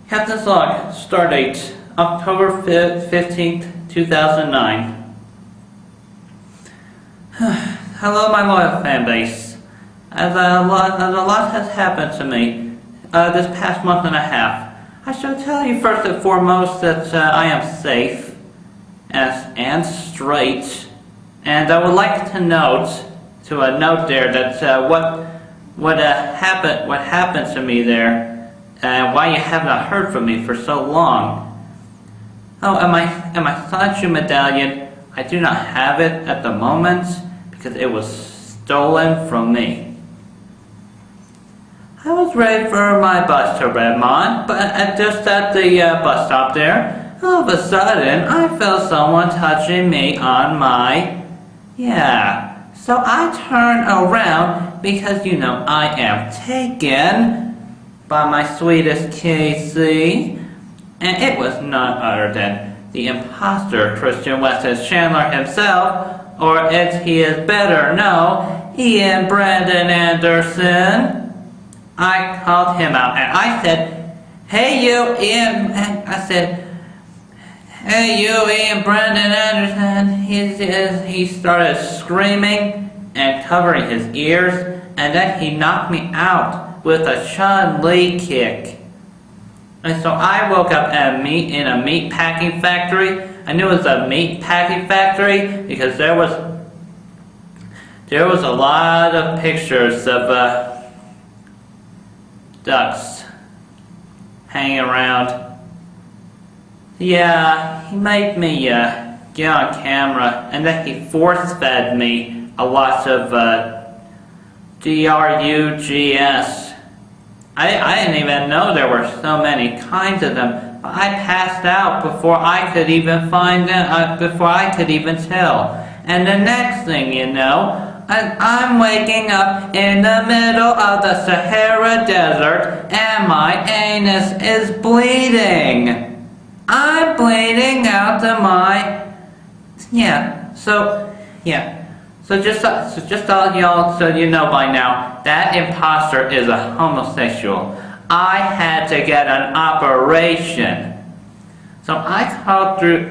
Captain's log, stardate, October 15th, 2009. Hello, my loyal fanbase. As a lot has happened to me this past month and a half, I shall tell you first and foremost that I am safe and straight, and I would like to note there that what happened to me there. And why you have not heard from me for so long. Oh, and my Sanchu medallion, I do not have it at the moment because it was stolen from me. I was ready for my bus to Redmond, but just at the bus stop there, all of a sudden I felt someone touching me on my... So I turned around because, you know, I am taken by my sweetest Casey, and it was none other than the imposter Christian Weston Chandler himself, or as he is better known, Ian Brandon Anderson. I called him out and I said, "Hey you, Ian," and I said, "Hey you, Ian Brandon Anderson." He started screaming and covering his ears, and then he knocked me out with a Chun-Li kick. And so I woke up in a meat packing factory. I knew it was a meat packing factory because there was a lot of pictures of ducks hanging around. Yeah, he made me get on camera, and then he force-fed me a lot of drugs. I didn't even know there were so many kinds of them. But I passed out before I could even find them, before I could even tell. And the next thing you know, I'm waking up in the middle of the Sahara Desert and my anus is bleeding. I'm bleeding out of my... So just all y'all, so you know by now, that imposter is a homosexual. I had to get an operation. So I crawled through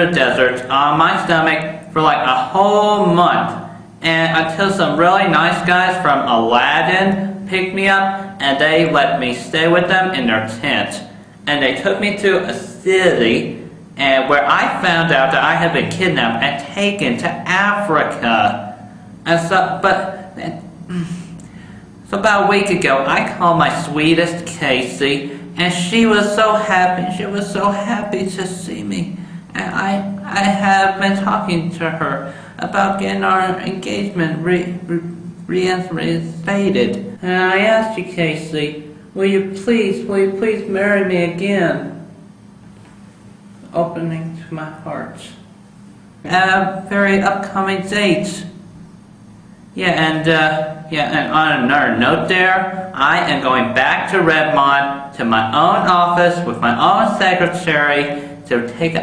the desert on my stomach for like a whole month, and until some really nice guys from Aladdin picked me up and they let me stay with them in their tent. And they took me to a city and where I found out that I had been kidnapped and taken to Africa. And so about a week ago, I called my sweetest Casey, and she was so happy. She was so happy to see me. And I have been talking to her about getting our engagement reinstated. And I asked you, Casey, will you please marry me again? Opening to my heart. At a very upcoming date. And on another note there, I am going back to Redmond to my own office with my own secretary to take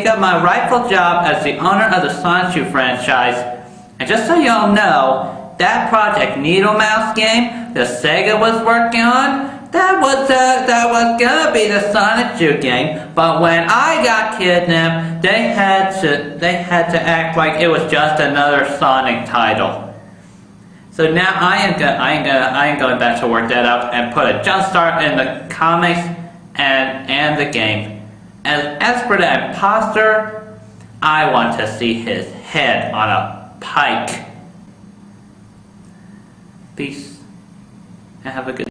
up my rightful job as the owner of the Sanchu franchise. And just so y'all know, that Project Needle Mouse game that Sega was working on, that was gonna be the Sonic 2 game, but when I got kidnapped, they had to act like it was just another Sonic title. So now I am going back to work that up and put a jump start in the comics and the game. As for the imposter, I want to see his head on a pike. Peace and have a good